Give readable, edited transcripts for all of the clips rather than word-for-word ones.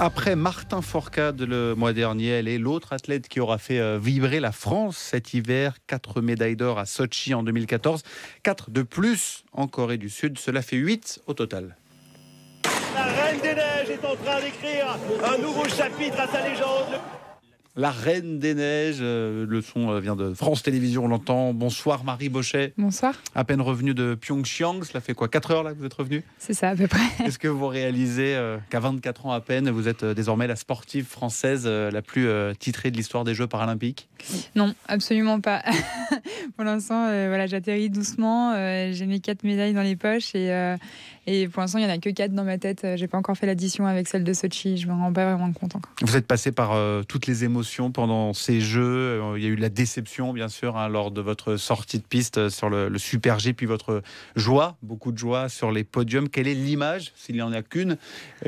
Après Martin Fourcade le mois dernier, elle est l'autre athlète qui aura fait vibrer la France cet hiver. 4 médailles d'or à Sotchi en 2014, 4 de plus en Corée du Sud. Cela fait 8 au total. La Reine des Neiges est en train d'écrire un nouveau chapitre à sa légende. La Reine des Neiges, le son vient de France Télévisions, on l'entend. Bonsoir Marie Bochet. Bonsoir. À peine revenu de Pyeongchang, cela fait quoi, 4 heures là que vous êtes revenu? C'est ça à peu près. Est-ce que vous réalisez qu'à 24 ans à peine, vous êtes désormais la sportive française la plus titrée de l'histoire des Jeux paralympiques? Non, absolument pas. Pour l'instant, voilà, j'atterris doucement. J'ai mes 4 médailles dans les poches et pour l'instant, il n'y en a que 4 dans ma tête. J'ai pas encore fait l'addition avec celle de Sotchi. Je me rends pas vraiment compte encore. Vous êtes passé par toutes les émotions pendant ces Jeux. Il y a eu de la déception, bien sûr, lors de votre sortie de piste sur le Super G, puis votre joie, beaucoup de joie sur les podiums. Quelle est l'image, s'il n'y en a qu'une,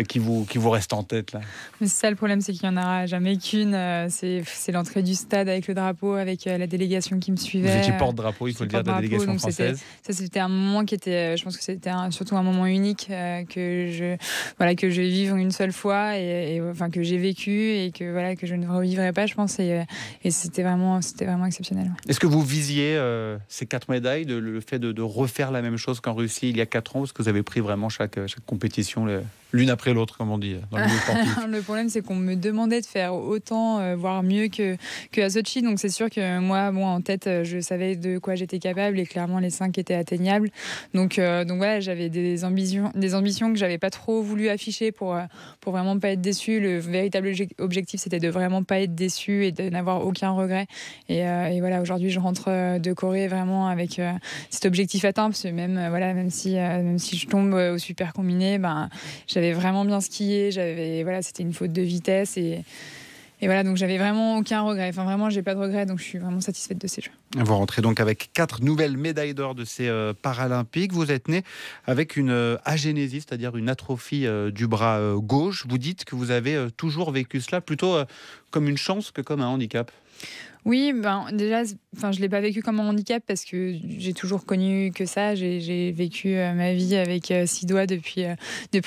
qui vous reste en tête là? Mais c'est ça le problème, c'est qu'il n'y en aura jamais qu'une. C'est l'entrée du stade avec le drapeau, avec la délégation qui me suivait. Vous étiez porte-drapeau, il faut le dire, de la délégation française. C'était un moment qui était, je pense que c'était surtout un moment unique que je vais vivre une seule fois et enfin que j'ai vécu et que je ne revivrai pas, je pense, et c'était vraiment exceptionnel. Est-ce que vous visiez ces 4 médailles, le fait de refaire la même chose qu'en Russie il y a 4 ans, ou est-ce que vous avez pris vraiment chaque compétition l'une après l'autre, comme on dit dans le milieu sportif? Le problème, c'est qu'on me demandait de faire autant, voire mieux qu'à Sotchi. Donc c'est sûr que moi, en tête, je savais de quoi j'étais capable et clairement les 5 étaient atteignables. Donc voilà, j'avais des ambitions que j'avais pas trop voulu afficher pour vraiment pas être déçue. Le véritable objectif, c'était de vraiment pas être déçue et de n'avoir aucun regret. Et voilà, aujourd'hui, je rentre de Corée vraiment avec cet objectif atteint, parce que même si je tombe au super combiné, j'avais vraiment bien skié, c'était une faute de vitesse et voilà, donc j'avais vraiment aucun regret. Enfin, vraiment, j'ai pas de regret, donc je suis vraiment satisfaite de ces Jeux. Vous rentrez donc avec 4 nouvelles médailles d'or de ces Paralympiques. Vous êtes né avec une agénésie, c'est-à-dire une atrophie du bras gauche. Vous dites que vous avez toujours vécu cela plutôt comme une chance que comme un handicap. Oui, déjà, je l'ai pas vécu comme un handicap parce que j'ai toujours connu que ça. J'ai vécu ma vie avec 6 doigts depuis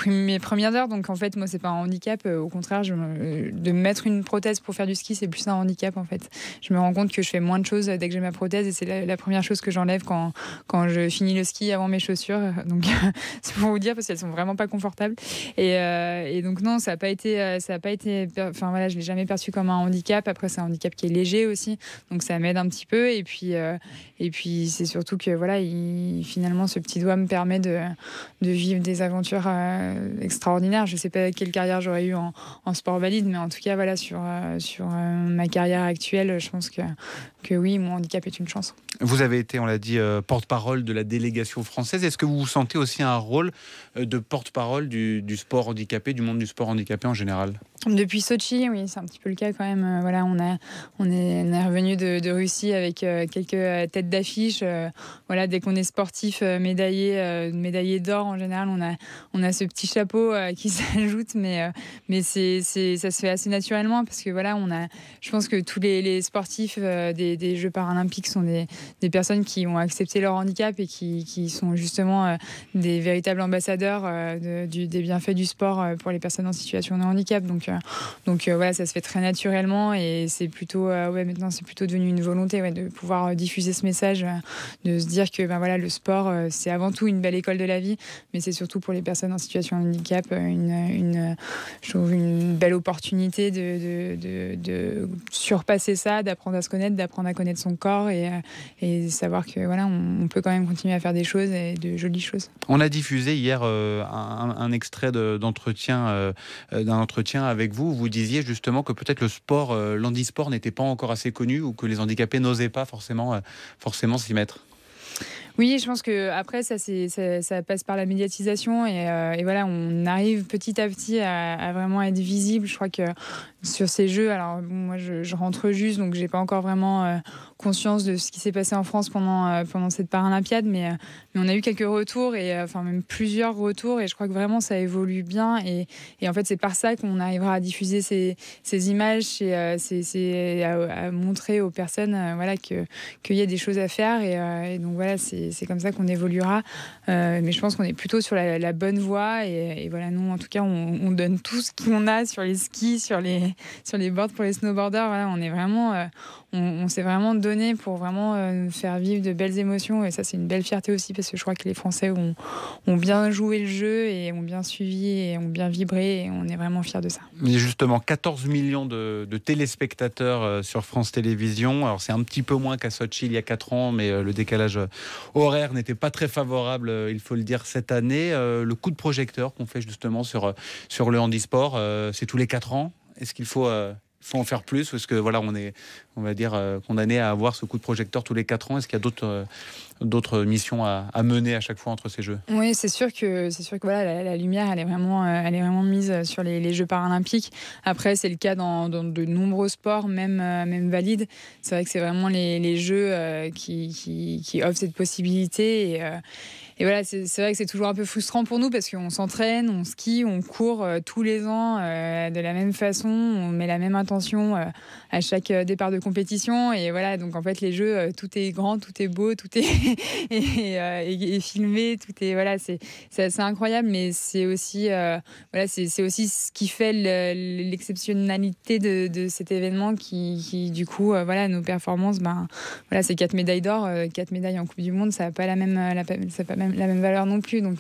mes premières heures. Donc en fait, moi, c'est pas un handicap. Au contraire, de me mettre une prothèse pour faire du ski, c'est plus un handicap en fait. Je me rends compte que je fais moins de choses dès que j'ai ma prothèse et c'est la première chose que j'enlève quand je finis le ski avant mes chaussures. Donc c'est pour vous dire parce qu'elles sont vraiment pas confortables. Et donc non, ça a pas été. Enfin voilà, je l'ai jamais perçu comme un handicap. Après, c'est un handicap qui est léger aussi. Donc ça m'aide un petit peu et puis c'est surtout que voilà, finalement ce petit doigt me permet de vivre des aventures extraordinaires. Je sais pas quelle carrière j'aurais eu en sport valide, mais en tout cas voilà, sur ma carrière actuelle, je pense que oui, mon handicap est une chance. Vous avez été, on l'a dit, porte-parole de la délégation française. Est-ce que vous vous sentez aussi un rôle de porte-parole du sport handicapé, du monde du sport handicapé en général? Depuis Sotchi, oui, c'est un petit peu le cas quand même. Voilà, on est revenu de Russie avec quelques têtes d'affiche. Voilà, dès qu'on est sportif médaillé d'or, en général, on a ce petit chapeau qui s'ajoute, mais ça se fait assez naturellement parce que voilà, je pense que tous les sportifs des Jeux paralympiques sont des personnes qui ont accepté leur handicap et qui sont justement des véritables ambassadeurs des bienfaits du sport pour les personnes en situation de handicap. Donc voilà, ça se fait très naturellement et c'est plutôt maintenant c'est plutôt devenu une volonté de pouvoir diffuser ce message, de se dire que voilà, le sport c'est avant tout une belle école de la vie, mais c'est surtout pour les personnes en situation de handicap je trouve une belle opportunité de surpasser ça, d'apprendre à se connaître, d'apprendre à connaître son corps et savoir que voilà, on peut quand même continuer à faire des choses et de jolies choses. On a diffusé hier un extrait d'entretien d'un entretien avec vous. Vous disiez justement que peut-être le sport, l'handisport n'était pas encore assez connu ou que les handicapés n'osaient pas forcément s'y mettre. Oui, je pense que après ça passe par la médiatisation et voilà, on arrive petit à petit à vraiment être visible. Je crois que sur ces Jeux. Alors bon, moi je rentre juste, donc j'ai pas encore vraiment conscience de ce qui s'est passé en France pendant cette Paralympiade, mais on a eu quelques retours et enfin même plusieurs retours, et je crois que vraiment ça évolue bien, et en fait c'est par ça qu'on arrivera à diffuser ces images et à montrer aux personnes voilà qu'il y a des choses à faire, et donc voilà c'est comme ça qu'on évoluera, mais je pense qu'on est plutôt sur la bonne voie, et voilà, nous en tout cas on donne tout ce qu'on a sur les skis, sur les boards pour les snowboarders. Voilà, on est vraiment on s'est vraiment donné pour vraiment faire vivre de belles émotions, et ça c'est une belle fierté aussi, parce que je crois que les Français ont bien joué le jeu et ont bien suivi et ont bien vibré, et on est vraiment fiers de ça. Il y a justement 14 millions de téléspectateurs sur France Télévisions. Alors c'est un petit peu moins qu'à Sochi il y a 4 ans, mais le décalage horaire n'était pas très favorable, il faut le dire, cette année. Le coup de projecteur qu'on fait justement sur le handisport, c'est tous les 4 ans. Est-ce qu'il faut en faire plus, parce que voilà, on est, on va dire, condamné à avoir ce coup de projecteur tous les 4 ans. Est-ce qu'il y a d'autres missions à mener à chaque fois entre ces Jeux? Oui, c'est sûr que voilà, la lumière, elle est vraiment mise sur les Jeux paralympiques. Après, c'est le cas dans de nombreux sports, même valides. C'est vrai que c'est vraiment les Jeux qui offrent cette possibilité. Et voilà, c'est vrai que c'est toujours un peu frustrant pour nous, parce qu'on s'entraîne, on skie, on court tous les ans de la même façon, on met la même intention à chaque départ de compétition. Et voilà, donc en fait, les Jeux, tout est grand, tout est beau, tout est et filmé, tout est, voilà, c'est assez incroyable, mais c'est aussi voilà, c'est aussi ce qui fait l'exceptionnalité de cet événement, qui du coup voilà, nos performances, voilà, c'est 4 médailles d'or, 4 médailles en Coupe du Monde, ça n'a pas la même valeur non plus, donc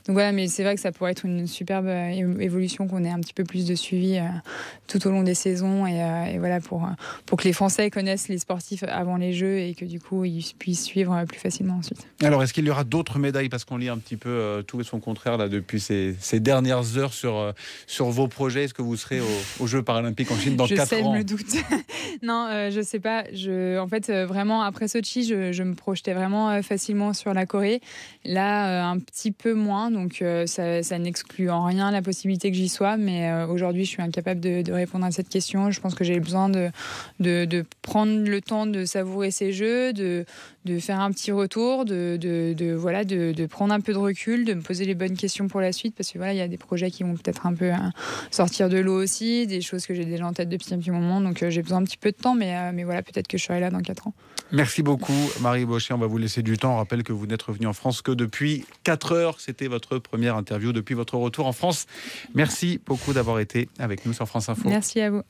voilà, mais c'est vrai que ça pourrait être une superbe évolution, qu'on ait un petit peu plus de suivi tout au long des saisons, et voilà, pour que les Français connaissent les sportifs avant les Jeux, et que du coup ils puissent suivre plus facilement ensuite. Alors, est-ce qu'il y aura d'autres médailles, parce qu'on lit un petit peu tout et son contraire là depuis ces dernières heures sur vos projets? Est-ce que vous serez aux Jeux paralympiques en Chine dans 4 ans? Je sème le doute. Non, je sais pas. En fait, vraiment, après Sochi, je me projetais vraiment facilement sur la Corée. Là, un petit peu moins. Donc, ça n'exclut en rien la possibilité que j'y sois. Mais aujourd'hui, je suis incapable de répondre à cette question. Je pense que j'ai besoin de prendre le temps de savourer ces Jeux, de faire un petit retour, de prendre un peu de recul, de me poser les bonnes questions pour la suite, parce que voilà, il y a des projets qui vont peut-être un peu sortir de l'eau aussi, des choses que j'ai déjà en tête depuis un petit moment, donc j'ai besoin un petit peu de temps, mais voilà, peut-être que je serai là dans 4 ans. Merci beaucoup Marie Bochet, on va vous laisser du temps. On rappelle que vous n'êtes revenue en France que depuis 4 heures, c'était votre première interview depuis votre retour en France. Merci beaucoup d'avoir été avec nous sur France Info. Merci à vous.